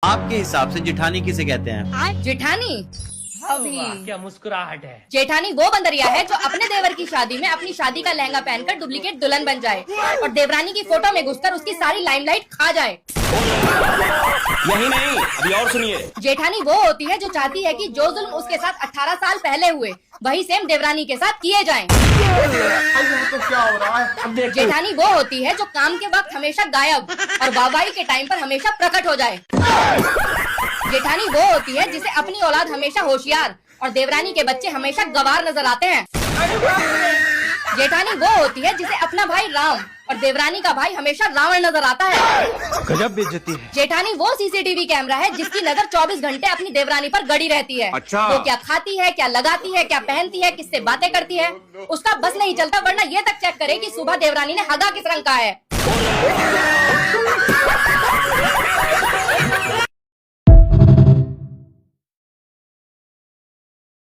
आपके हिसाब से जिठानी किसे कहते हैं? जेठानी क्या मुस्कुराहट है। जेठानी वो बंदरिया है जो अपने देवर की शादी में अपनी शादी का लहंगा पहनकर डुप्लीकेट दुल्हन बन जाए और देवरानी की फोटो में घुसकर उसकी सारी लाइमलाइट खा जाए। यही नहीं, अभी और सुनिए। जेठानी वो होती है जो चाहती है कि जो जुल्म उसके साथ 18 साल पहले हुए वही सेम देवरानी के साथ किए जाएं। तो क्या हो रहा है? जेठानी वो होती है जो काम के वक्त हमेशा गायब और वाहवाही के टाइम पर हमेशा प्रकट हो जाए। जेठानी वो होती है जिसे अपनी औलाद हमेशा होशियार और देवरानी के बच्चे हमेशा गवार नजर आते हैं। जेठानी वो होती है जिसे अपना भाई राम और देवरानी का भाई हमेशा रावण नजर आता है। गजब बेइज्जती है। जेठानी वो सीसीटीवी कैमरा है जिसकी नजर 24 घंटे अपनी देवरानी पर गड़ी रहती है। अच्छा। वो क्या खाती है, क्या लगाती है, क्या पहनती है, किससे बातें करती है, उसका बस नहीं चलता, वरना ये तक चेक करे कि सुबह देवरानी ने हगा किस रंग का है।